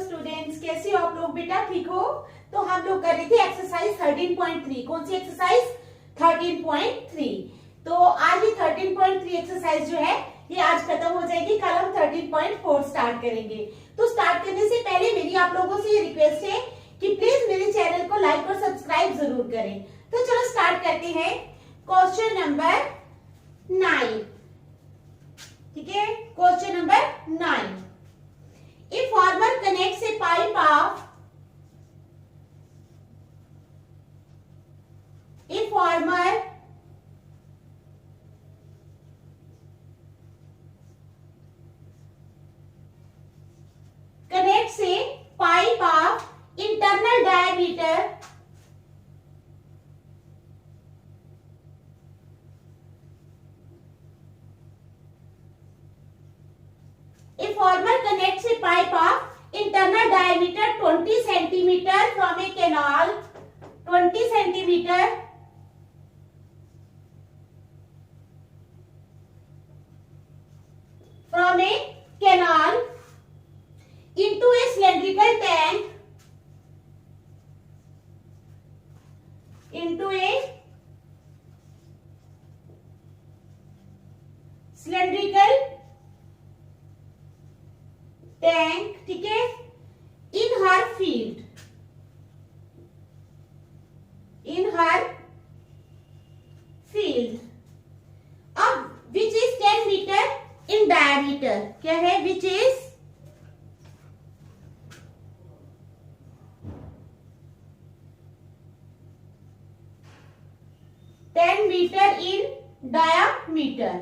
Students, कैसे हो आप लोग? बेटा ठीक हो? तो हम लोग कर रहे थे एक्सरसाइज 13.3। कौन सी एक्सरसाइज? 13.3। तो आज ये 13.3 एक्सरसाइज जो है ये आज खत्म हो जाएगी। कल हम 13.4 स्टार्ट करेंगे। तो स्टार्ट करने से पहले मेरी आप लोगों से ये रिक्वेस्ट है कि प्लीज मेरे चैनल को लाइक और सब्सक्राइब जरूर करें। तो चलो स्टार्ट करते हैं। क्वेश्चन नंबर 9, ठीक है। Question number 9, A farmer connects a pipe of a farmer connects a pipe of internal diameter A farmer connects a pipe of internal diameter 20 centimeter from a canal, 20 centimeter from a canal into a cylindrical tank, into a cylindrical tank, ठीक है। In her field, in her field. अब which is 10 metre in diameter, क्या है? Which is 10 metre in diameter,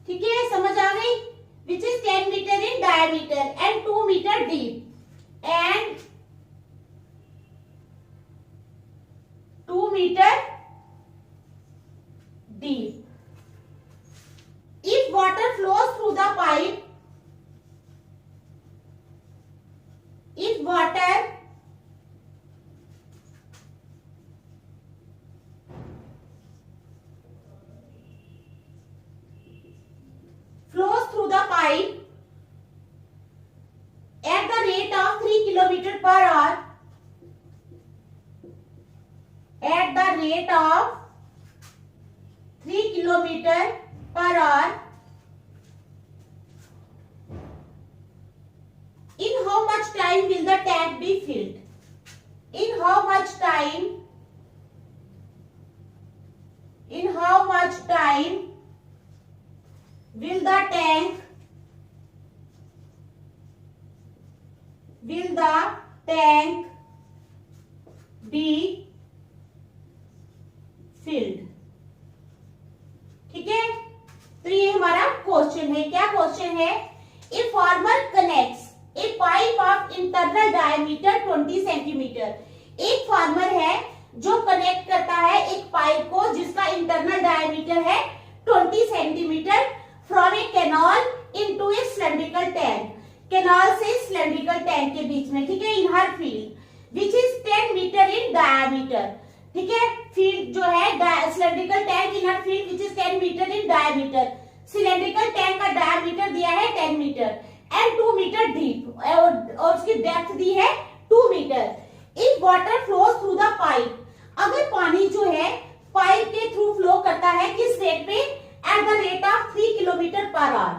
ठीक है। समझ आ गई? Which is 10 metre in diameter and 2 meter deep and 2 meter deep. If water flows through the pipe, if water flows through the pipe at the rate of 3 kilometer per hour, at the rate of 3 kilometer per hour, in how much time will the tank be filled? In how much time? In how much time will the tank be filled? ठीक है। तो ये हमारा question है। क्या question है? A farmer connects A pipe of internal diameter 20 centimetre. एक farmer है जो कनेक्ट करता है एक पाइप को जिसका इंटरनल डायमीटर है 20 centimetre from a canal into a cylindrical tank. Canal से सिलेंड्रिकल टैंक के बीच में, ठीक है। In her field which is 10 metre in diameter, ठीक है। फील्ड जो है cylindrical tank in her field which is 10 metre in diameter. Cylindrical tank का डायमीटर दिया है 10 मीटर एंड 2 मीटर डीप और उसकी डेप्थ दी है 2 meter. If water flows through the pipe, अगर पानी जो है पाइप के थ्रू फ्लो करता है किस रेट पे? At the rate of 3 kilometer per hour.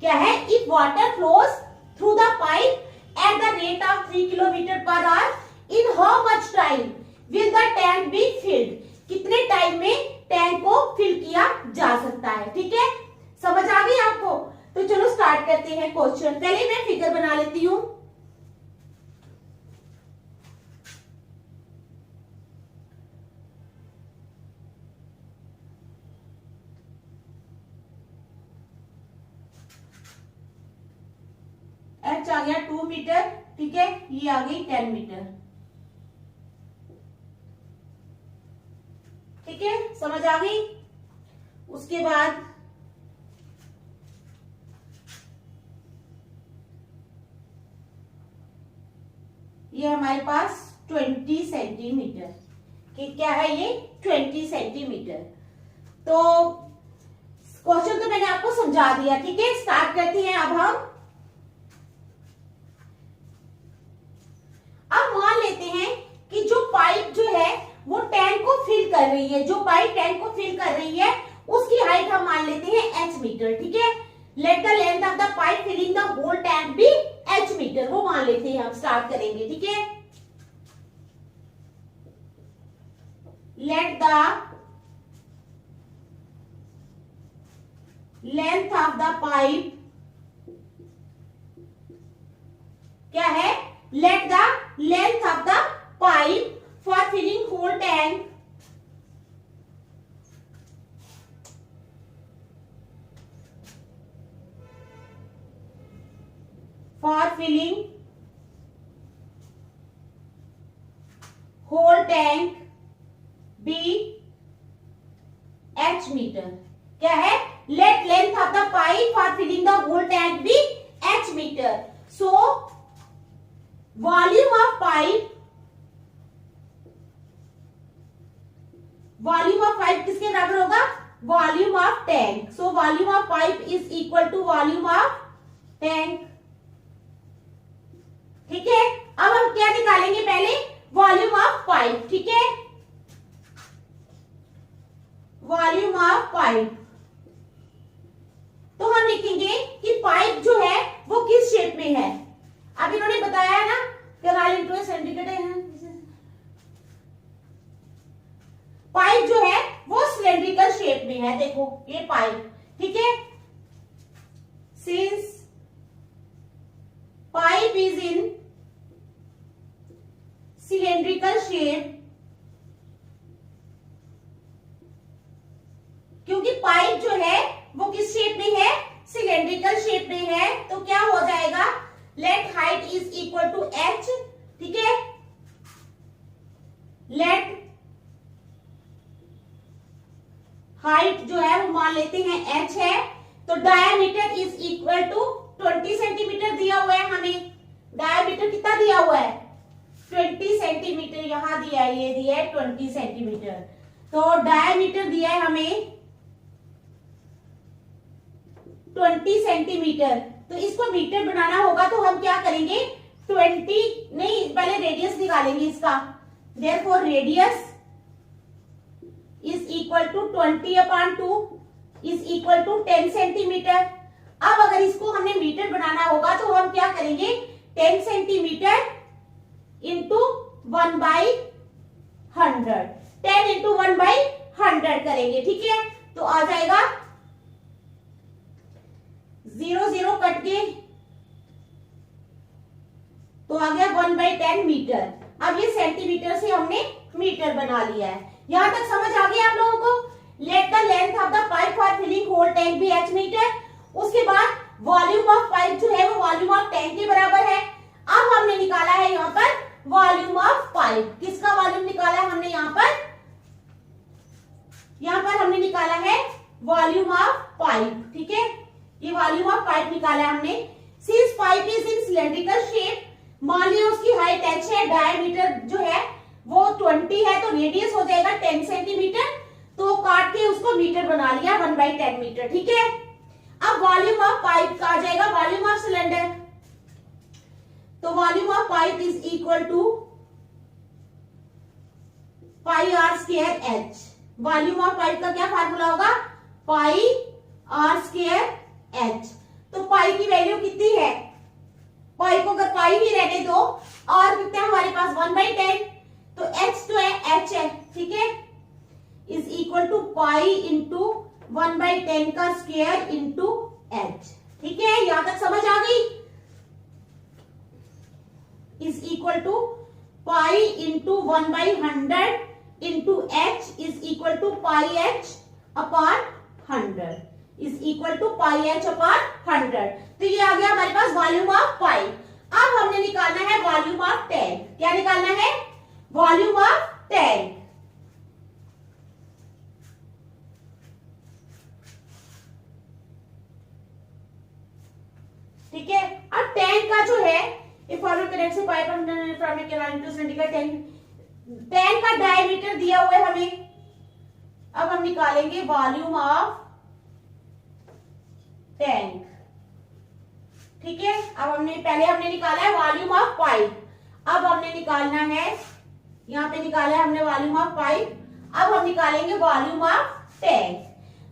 क्या है? If water flows through the pipe at the rate of 3 kilometer per hour, in how much time will the tank be filled? कितने time में tank को fill किया जा सकता है, ठीक है। समझ आ गई आपको? तो चलो स्टार्ट करते हैं क्वेश्चन। पहले मैं फिगर बना लेती हूँ। एच आ गया 2 मीटर, ठीक है। ये आ गई 10 मीटर, ठीक है। समझ आ गई? उसके बाद ये हमारे पास 20 सेंटीमीटर, कि क्या है ये? 20 सेंटीमीटर। तो क्वेश्चन तो मैंने आपको समझा दिया, ठीक है। स्टार्ट करते हैं अब हम। रही है, जो पाइप टैंक को फिल कर रही है उसकी हाइट हम मान लेते हैं h मीटर, ठीक है। Let the length of the pipe filling the whole tank be h meter, वो मान लेते हैं, हम स्टार्ट करेंगे, ठीक है। Let the length of the pipe, क्या है, let the length of the pipe for filling whole tank for filling whole tank be h meter, क्या है, let length of the pipe for filling the whole tank be h meter. so volume of pipe, volume of pipe किसके बराबर होगा, volume of tank। so volume of pipe is equal to volume of tank, ठीक है। अब हम क्या निकालेंगे, पहले वॉल्यूम ऑफ पाइप, ठीक है, वॉल्यूम ऑफ पाइप। तो हम लिखेंगे कि पाइप जो है वो किस शेप में है। अब इन्होंने बताया है ना कि सिलेंड्रिकल है, पाइप जो है वो सिलेंड्रिकल शेप में है, देखो ये पाइप, ठीक है। Since pipe is in cylindrical shape, क्योंकि पाइप जो है वो किस शेप में है, सिलेंड्रिकल शेप में है, तो क्या हो जाएगा, let height is equal to h, ठीक है। लेट हाइट जो है वो मान लेते हैं h है, तो diameter is equal to 20 centimeter दिया हुआ है हमें। डायामीटर कितना दिया हुआ है, 20 सेंटीमीटर, यहां दिया है, ये दिया है 20 सेंटीमीटर। तो डायामीटर दिया है हमें 20 सेंटीमीटर, तो इसको मीटर बनाना होगा तो हम क्या करेंगे, 20 नहीं, पहले रेडियस निकालेंगे इसका। Therefore radius is equal to 20/2 is equal to 10 centimeter. अब अगर इसको हमने मीटर बनाना होगा तो हम क्या करेंगे, 10 सेंटीमीटर इंटू 1/100, 10 इंटू 1/100 करेंगे, ठीक है। तो आ जाएगा 0 0 कट के, तो आ गया 1/10 मीटर। अब ये सेंटीमीटर से हमने मीटर बना लिया है। यहां तक समझ आ गई आप लोगों को। Let the length of the pipe for filling whole tank be h meter. उसके बाद वॉल्यूम ऑफ पाइप जो है वो वॉल्यूम ऑफ टैंक के बराबर है। अब हमने निकाला है यहाँ पर वॉल्यूम ऑफ पाइप, किसका वॉल्यूम निकाला है हमने यहाँ पर हमने निकाला है वॉल्यूम ऑफ पाइप, ठीक है। ये वॉल्यूम ऑफ पाइप निकाला है हमने। Since pipe is in cylindrical shape, मान लिया उसकी हाइट h है, डायमीटर जो है वो 20 है, तो रेडियस हो जाएगा 10 सेंटीमीटर, तो काट के उसको मीटर बना लिया 1/10 मीटर, ठीक है। अब वॉल्यूम ऑफ पाइप का आ जाएगा वॉल्यूम ऑफ सिलेंडर, तो volume of pipe is equal to pi r square h। Volume of pipe का क्या फार्मूला होगा, पाई आर स्क्वायर h। तो पाई की वैल्यू कितनी है, पाई को अगर पाई ही रहने दो, और कितना है हमारे पास 1/10, तो h तो है h है, ठीक है, is equal to pi into 1/10 का स्क्वायर इंटू h, ठीक है। यहां तक समझ आ गई। Is equal to pi into 1/100 into h is equal to pi h upon 100 is equal to pi h upon 100। तो ये आ गया हमारे पास वॉल्यूम ऑफ पाइप। अब हमने निकालना है वॉल्यूम ऑफ टैंक। क्या निकालना है, वॉल्यूम ऑफ टैंक। ठीक है। अब टैंक का जो है फॉर्मल कनेक्ट से पाइप टैंक का डायमीटर दिया हुआ है हमें। अब हम निकालेंगे वॉल्यूम ऑफ टैंक, ठीक है। अब हमने निकाला है वॉल्यूम ऑफ पाइप। अब हमने निकालना है, यहाँ पे निकाला है हमने वॉल्यूम ऑफ पाइप। अब हम निकालेंगे वॉल्यूम ऑफ टैंक।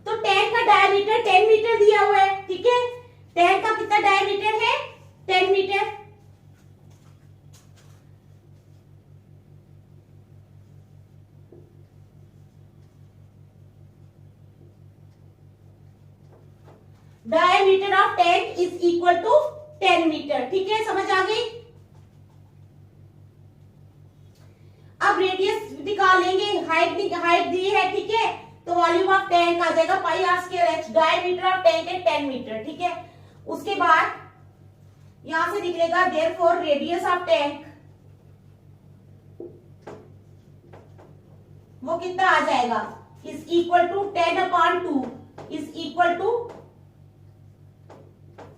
तो टैंक का डायमीटर 10 मीटर दिया हुआ है, ठीक है। टैंक का कितना डायमीटर है? 10 meter. Diameter of tank is equal to 10 meter, ठीक है, समझ आ गई। अब रेडियस निकाल लेंगे, हाइट दी है, ठीक है। तो वॉल्यूम ऑफ टैंक आ जाएगा pi r square h. Diameter of tank है 10 मीटर, ठीक है। उसके बाद यहां से निकलेगा देयरफॉर रेडियस ऑफ टैंक वो कितना आ जाएगा? Is equal to 10/2 is equal to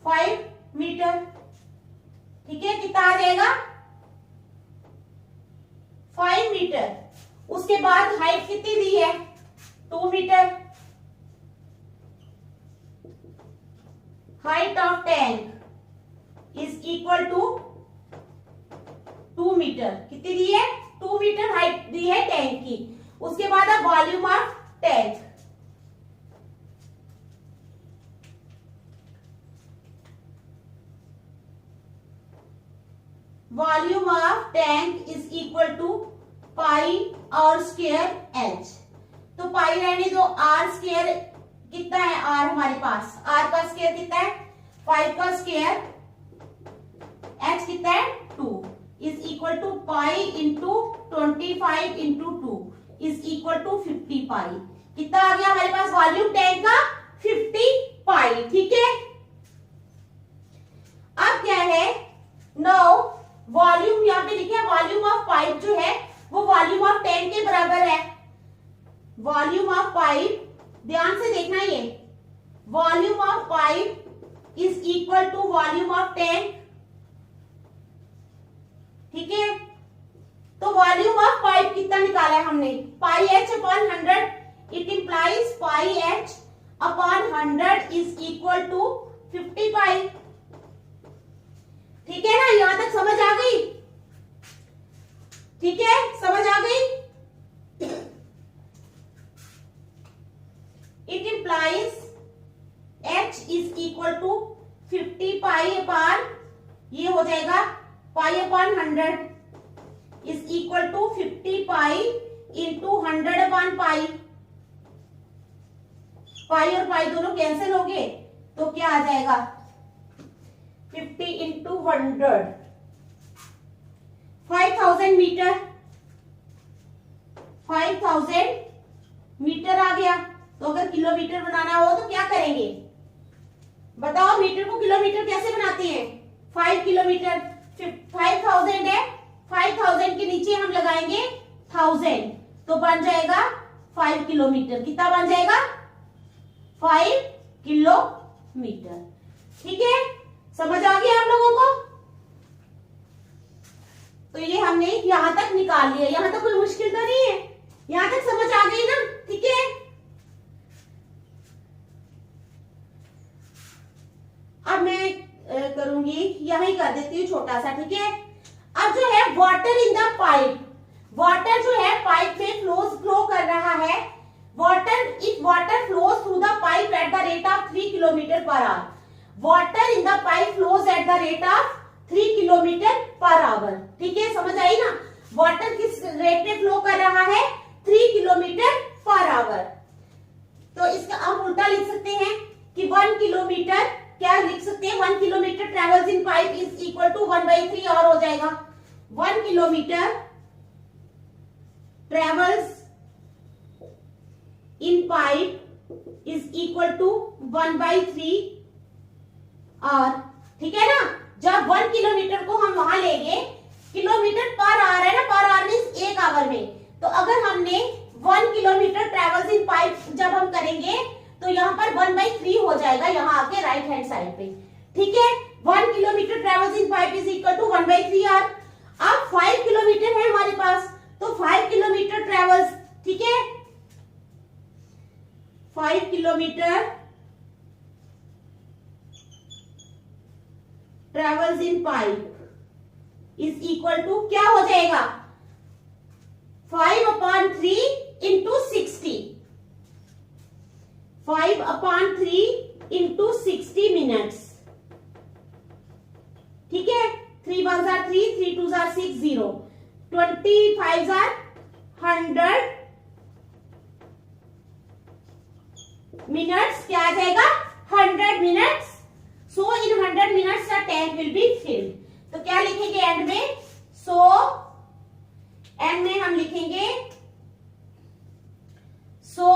5 meter, ठीक है। कितना आ जाएगा? 5 मीटर। उसके बाद हाइट कितनी दी है? 2 meter. Height of tank is equal to 2 meter. कितनी दी है? 2 मीटर हाइट दी है टैंक की। उसके बाद अब volume of tank, volume of tank is equal to pi r square h. तो पाई रहने दो, आर स्क्वायर कितना है? आर हमारे पास, आर का स्क्वायर कितना है? 5 का स्क्वायर, एच कितना है? 2 is equal to pi into 25 into 2 is equal to 50 pi. कितना आ गया हमारे पास वॉल्यूम टैंक का? 50 पाई, ठीक है। अब क्या है? नाउ वॉल्यूम यहां पे लिखे वॉल्यूम ऑफ पाइप जो है वो वॉल्यूम ऑफ टैंक के बराबर है। वॉल्यूम ऑफ पाइप, ध्यान से देखना, ये volume of pipe is equal to volume of tank, ठीक है। तो वॉल्यूम ऑफ पाइप कितना निकाला है हमने? Pi h upon 100। It implies pi h upon 100 is equal to 50 pi, ठीक है ना। यहां तक समझ आ गई? ठीक है, समझ आ गई। It implies h is equal to 50 pi upon, ये हो जाएगा pi upon 100 is equal to 50 pi into 100 upon pi. Pi और पाई दोनों कैंसिल हो गए, तो क्या आ जाएगा? 50 इंटू 100, 5000 मीटर। 5000 मीटर आ गया। तो अगर किलोमीटर बनाना हो तो क्या करेंगे? बताओ, मीटर को किलोमीटर कैसे बनाते हैं? 5 किलोमीटर, 5000 है, 5000 के नीचे हम लगाएंगे 1000, तो बन जाएगा 5 किलोमीटर। कितना बन जाएगा? 5 किलोमीटर, ठीक है। समझ आ गया आप लोगों को? तो ये हमने यहां तक निकाल लिया। यहां तक कोई मुश्किल तो नहीं है? यहां तक समझ आ गई ना? ठीक है। अब मैं करूंगी, यही कर देती हूँ छोटा सा, ठीक है। अब जो है water in the pipe, water जो है पाइप में फ्लो कर रहा है। Water, if water flows through the pipe at the rate of 3 kilometre per hour. Water in the pipe flows at the rate of 3 kilometre per hour, ठीक है, समझ आई ना। वाटर किस रेट में फ्लो कर रहा है? 3 किलोमीटर पर आवर। तो इसका हम उल्टा लिख सकते हैं कि 1 किलोमीटर, क्या लिख सकते हैं? 1 kilometre travels in pipe is equal to 1/3 और हो जाएगा। 1 kilometre travels in pipe is equal to 1/3 और, ठीक है ना। जब 1 किलोमीटर को हम वहां लेंगे, किलोमीटर पर आवर है ना, पर आवर मींस 1 आवर में। तो अगर हमने 1 किलोमीटर ट्रेवल्स इन पाइप जब हम करेंगे तो यहाँ पर 1/3 हो जाएगा, यहाँ आके राइट हैंड साइड पे, ठीक है। 1 kilometre travels in pipe is equal to 1/3 hour. अब 5 किलोमीटर है हमारे पास, तो 5 किलोमीटर ट्रेवल्स, ठीक है, 5 kilometre travels in pipe is equal to क्या हो जाएगा? 5/3 इंटू 60, 5/3 इंटू 60 मिनट्स। ठीक है, 3 1 जार 3, 3 2 जार 6, 0, 25 जार 100 मिनट्स। क्या आ जाएगा? 100 minutes. So in 100 minutes the tank will be filled. तो क्या लिखेंगे एंड में? सो एंड में हम लिखेंगे सो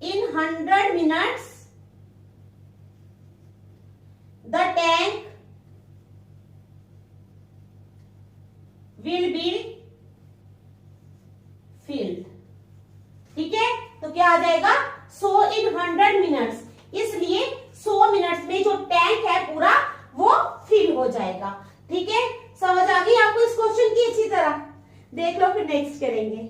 इन 100 minutes the tank will be filled. ठीक है, तो क्या आ जाएगा? सो इन 100 मिनट्स, इसलिए 100 मिनट्स में जो टैंक है पूरा वो फिल हो जाएगा। ठीक है, समझ आ गई आपको इस क्वेश्चन की अच्छी तरह? देख लो, फिर नेक्स्ट करेंगे।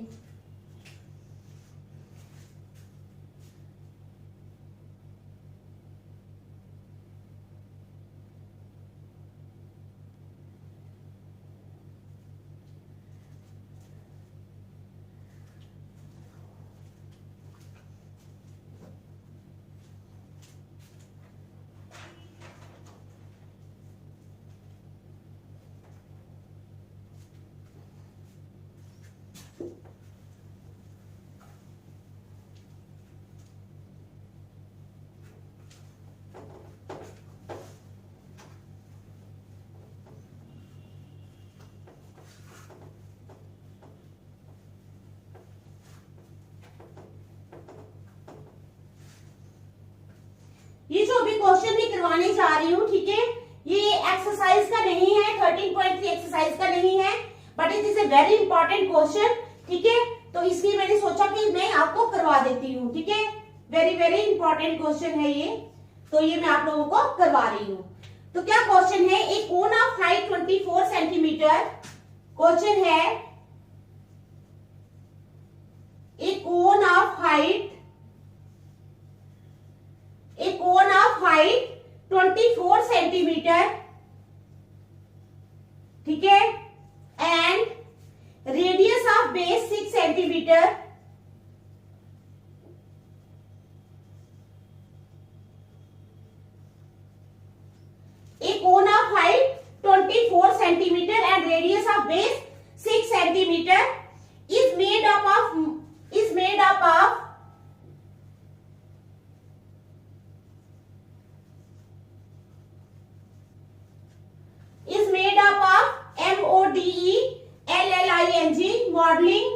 ये जो अभी क्वेश्चन भी करवाने जा रही हूँ, ठीक है, ये एक्सरसाइज का नहीं है, 13.3 एक्सरसाइज का नहीं है, but it is a very important question. ठीक है, तो इसलिए मैंने सोचा कि मैं आपको करवा देती हूँ। ठीक है, वेरी वेरी इंपॉर्टेंट क्वेश्चन है ये, तो ये मैं आप लोगों को करवा रही हूँ। तो क्या क्वेश्चन है? एक cone of height 24 centimetre. Question है एक कोन ऑफ हाइट 24 सेंटीमीटर, ठीक है, and radius of base 6 centimetre. एक cone of height 24 centimetre and radius of base 6 centimetre is made up of modelling modeling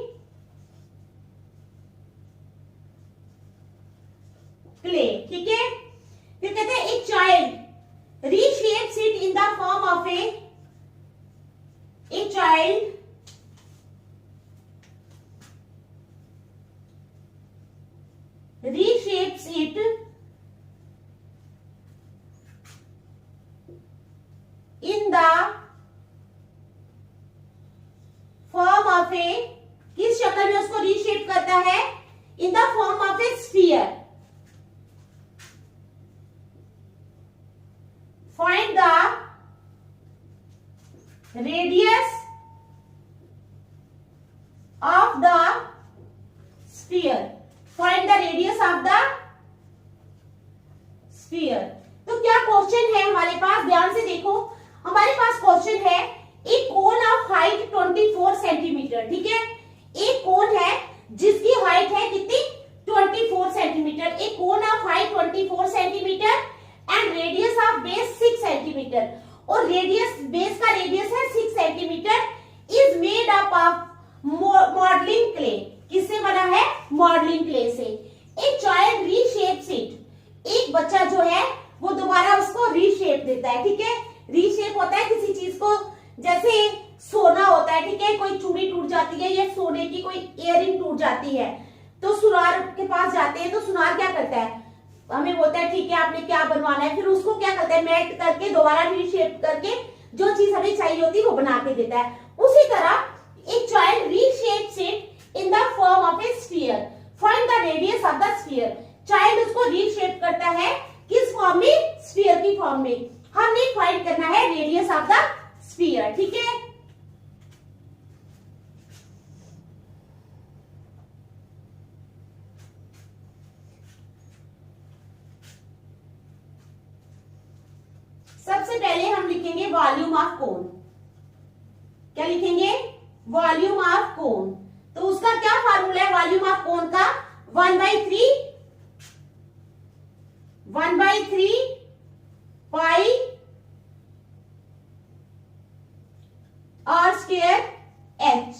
clay। ठीक है, फिर कहते हैं एक child reshapes it in the form of a child reshapes it in the form of a, किस शक्ल में उसको रीशेप करता है? In the form of a sphere. Find the radius of the sphere. Find the radius of the sphere. तो क्या question है हमारे पास? ध्यान से देखो, हमारे पास क्वेश्चन है एक कोन ऑफ हाइट 24 सेंटीमीटर। ठीक है, एक कोन है जिसकी हाइट है कितनी? 24 सेंटीमीटर। एक cone of height 24 centimetre and radius of base 6 centimetre, और रेडियस, बेस का रेडियस है 6 centimetre. Is made up of modelling clay. किससे बना है? मॉडलिंग क्ले से। A child reshapes it. एक बच्चा जो है वो दोबारा उसको रीशेप देता है। ठीक है, रीशेप होता है किसी चीज को, जैसे सोना होता है, ठीक है, कोई चूड़ी टूट जाती है या सोने की कोई इयररिंग टूट जाती है, तो सुनार के पास जाते हैं, तो सुनार क्या करता है? हमें बोलता है ठीक है आपने क्या बनवाना है, फिर उसको क्या करता है? मेल्ट करके दोबारा रीशेप करके जो चीज हमें चाहिए होती है वो बना के देता है। उसी तरह एक child reshapes it in the form of a sphere. Find the radius of the sphere. Child उसको रीशेप करता है किस फॉर्म में? स्फीयर की फॉर्म में। हमने फाइंड करना है रेडियस ऑफ द स्फीयर। ठीक है, सबसे पहले हम लिखेंगे वॉल्यूम ऑफ कोन। क्या लिखेंगे? Volume of cone. तो उसका क्या फार्मूला है वॉल्यूम ऑफ कोन का? 1/3 पाई आर स्क्वायर एच।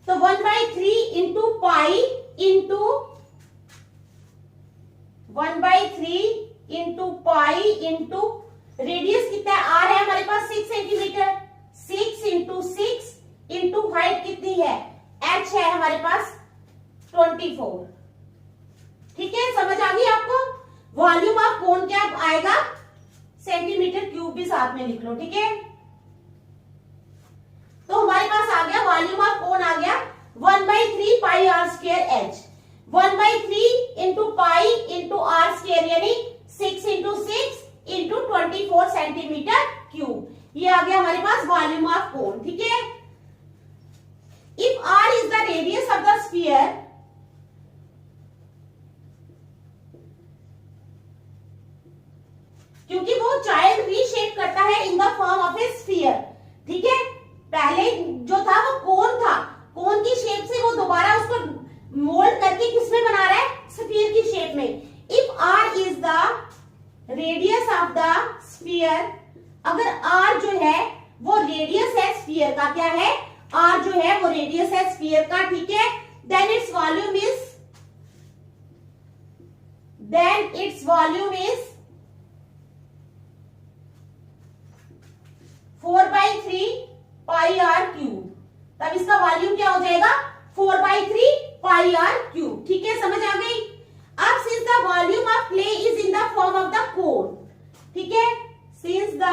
तो 1/3 into pi into 1/3 into pi into radius कितना है? आर है हमारे पास 6 सेंटीमीटर। 6 इंटू 6 इंटू हाइट कितनी है? एच है हमारे पास 24। ठीक है, समझ आ गई आपको? वॉल्यूम ऑफ कोन क्या आएगा? सेंटीमीटर क्यूब भी साथ में लिख लो। ठीक है, तो हमारे पास आ गया वॉल्यूम ऑफ कोन आ गया 1/3 pi r square h. 1/3 into pi into r square यानी 6 इंटू 6 इंटू 24 सेंटीमीटर क्यूब। ये आ गया हमारे पास वॉल्यूम ऑफ कोन। ठीक है, if R is the radius of the sphere, क्योंकि वो चाइल्ड रीशेप करता है in the form of a sphere. ठीक है, पहले जो था वो कोन था, कोन की शेप से वो दोबारा उसको मोल्ड करके किसमें बना रहा है? स्फीयर की शेप में। If R is the radius of the sphere, अगर आर जो है वो रेडियस है स्फीयर का, क्या है? आर जो है वो रेडियस है स्फीयर का। ठीक है, then its volume is 4/3 pi are cube. तब इसका वॉल्यूम क्या हो जाएगा? 4/3 पाई आर क्यूब। ठीक है, समझ आ गई? अब since the volume of clay is in the form of the cone, ठीक है, since the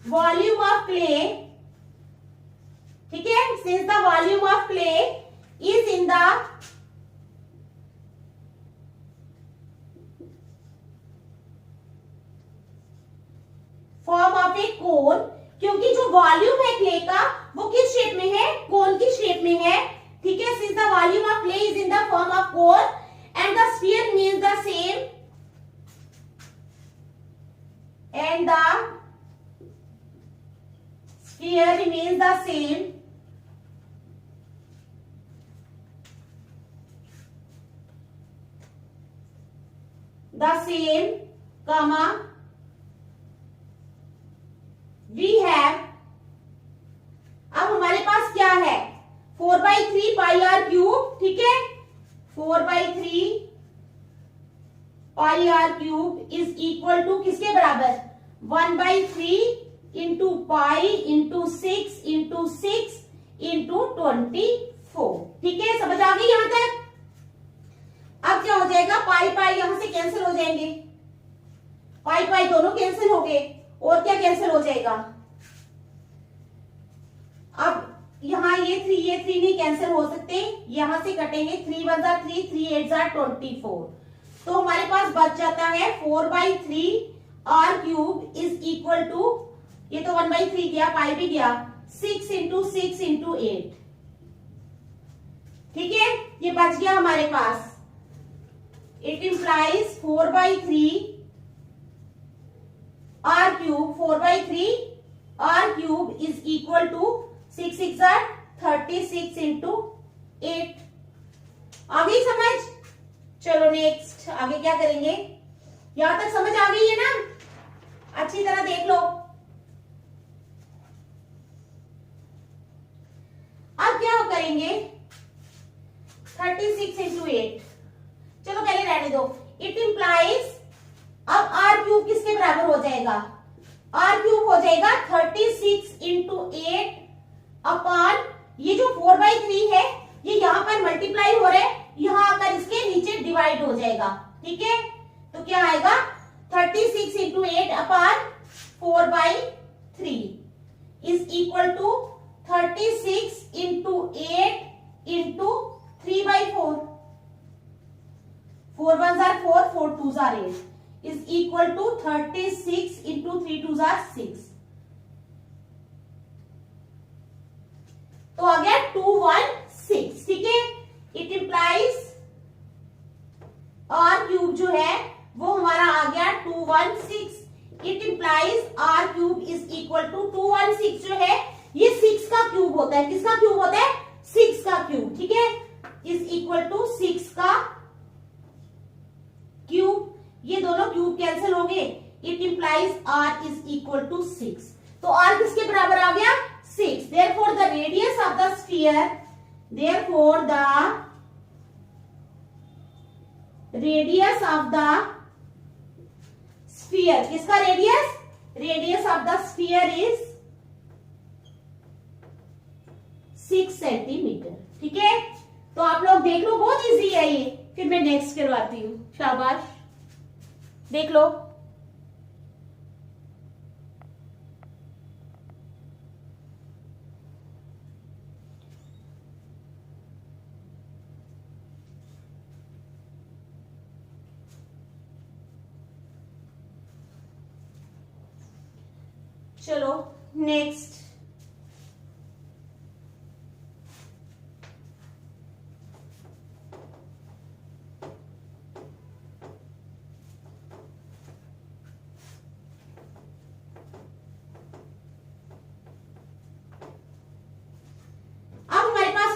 volume of clay, ठीक है, since the volume of clay is in the form of a cone, क्योंकि जो वॉल्यूम है क्ले का वो किस शेप में है? कोन की शेप में है। ठीक है, since the volume of clay is in the form of cone and the sphere means the same and the sphere remains the same, comma we have, अब हमारे पास क्या है? 4/3 पाई आर क्यूब। ठीक है, 4/3 pi are cube is equal to किसके बराबर? 1/3 into pi into 6 into 6 into 24। ठीक है, समझ आ गई यहां तक? अब क्या हो जाएगा? पाई पाई यहां से कैंसिल हो जाएंगे, पाई पाई दोनों कैंसिल हो गए, और क्या कैंसिल हो जाएगा? अब यहां ये 3 नहीं कैंसिल हो सकते, यहां से कटेंगे। 3 1 जा 3, 3 8 जा 24। तो हमारे पास बच जाता है 4/3 are cube is equal to, ये तो 1/3 गया, पाई भी गया, 6 इंटू 6 इंटू 8। ठीक है, ये बच गया हमारे पास। It implies 4/3 are cube, 4/3 are cube is equal to 6 6 जा 36 इंटू 8। आ गई समझ? चलो नेक्स्ट, आगे क्या करेंगे? यहां तक समझ आ गई है ना? अच्छी तरह देख लो। अब क्या करेंगे? 36 इंटू 8, चलो पहले रहने दो। इट इंप्लाइज, अब आर क्यूब किसके बराबर हो जाएगा? आर क्यूब हो जाएगा 36 इंटू 8 अपॉन, ये जो 4/3 है ये यहां पर मल्टीप्लाई हो रहा है, यहां आकर इसके नीचे डिवाइड हो जाएगा। ठीक है, तो क्या आएगा? 36 into 8 upon 4/3 is equal to 36 into 8 into 3/4। 4 1 जा 4, 4 2 जा 8 इज इक्वल टू 36 इंटू 3 2 जा 6। तो आ गया 216। ठीक है, इट इंप्लाइज आर क्यूब जो है वो हमारा आ गया 216। It implies R cube is equal to 216 जो है ये 6 का क्यूब होता है। किसका क्यूब होता है? 6 का क्यूब। ठीक है, इज इक्वल टू 6 का क्यूब। ये दोनों क्यूब कैंसिल हो गए। It implies r is equal to 6। तो आर किसके बराबर आ गया? 6। Therefore the radius of the sphere, therefore the radius of the sphere, किसका radius? Radius of the sphere is 6 centimetre. ठीक है, तो आप लोग देख लो, बहुत इजी है ये। फिर मैं नेक्स्ट करवाती हूँ। शाबाश, देख लो। चलो नेक्स्ट।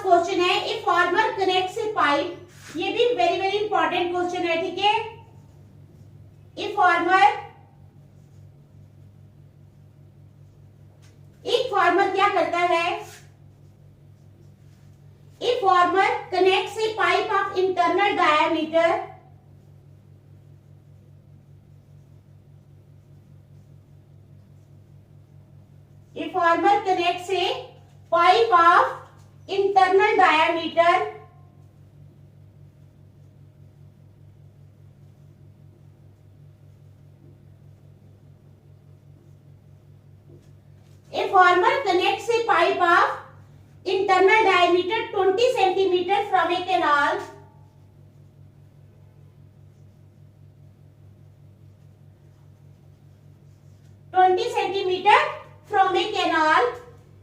क्वेश्चन है, a farmer connects A pipe. ये भी वेरी वेरी इंपॉर्टेंट क्वेश्चन है। ठीक है, एक फार्मर क्या करता है? A farmer connects A pipe of internal diameter, a farmer connects A pipe of internal diameter a farmer connects a pipe of internal diameter 20 centimeter from a canal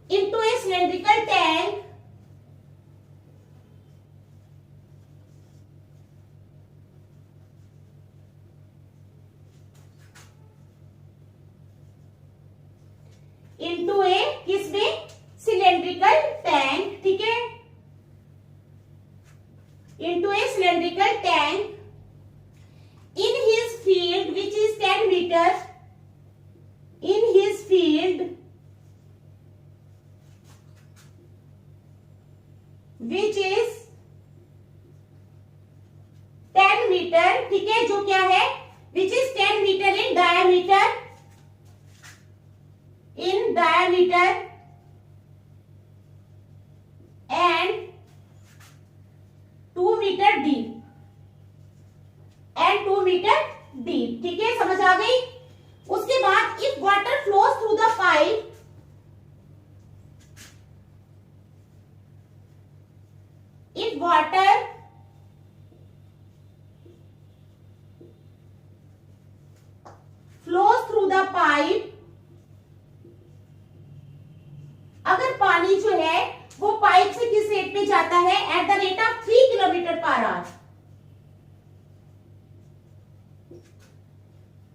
into a cylindrical tank into a किसमें? Cylindrical tank. ठीक है, into a cylindrical tank in his field which is 10 meters, in his field which is 10 meter। ठीक है, जो क्या है? which is 10 meter in diameter, in diameter and 2 meter deep, and 2 meter deep। ठीक है, समझ आ गई? उसके बाद if water flows through the pipe, if water flows through the pipe, अगर पानी जो है वो पाइप से किस रेट पे जाता है? At the rate of 3 kilometre per hour,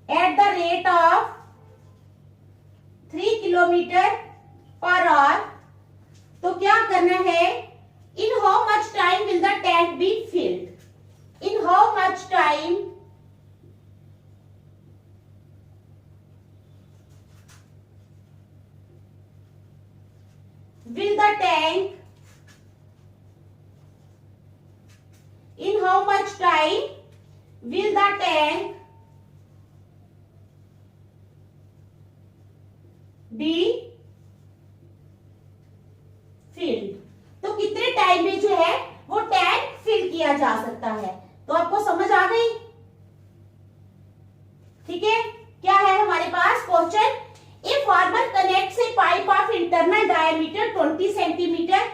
at the rate of 3 kilometre per hour. तो क्या करना है? In how much time will the tank be filled? In how much time will the tank, in how much time will the tank be filled? तो कितने time में जो है वो टैंक फिल किया जा सकता है? तो आपको समझ आ गई? ठीक है, क्या है हमारे पास question? A farmer connects a pipe of internal diameter 20 centimetre.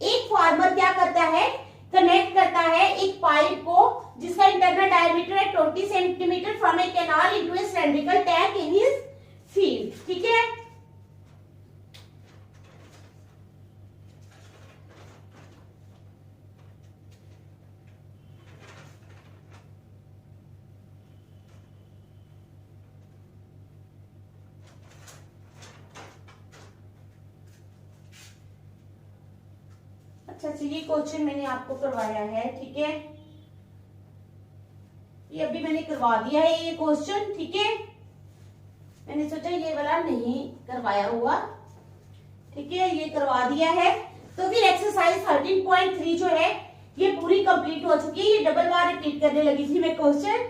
एक फार्मर क्या करता है? कनेक्ट करता है एक पाइप को जिसका इंटरनल डायमीटर है 20 centimetre from a canal into a cylindrical tank in his field. ठीक है, अच्छा, ये क्वेश्चन मैंने आपको करवाया है, ठीक है, ये अभी मैंने करवा दिया है ये क्वेश्चन, ठीक है। मैंने सोचा ये वाला नहीं करवाया हुआ, ठीक है, ये करवा दिया है। तो फिर एक्सरसाइज 13.3 जो है ये पूरी कंप्लीट हो चुकी है। ये डबल बार रिपीट करने लगी थी मैं क्वेश्चन।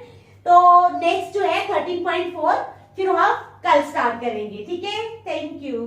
तो नेक्स्ट जो है 13.4 फिर हम कल स्टार्ट करेंगे, ठीक है। Thank you.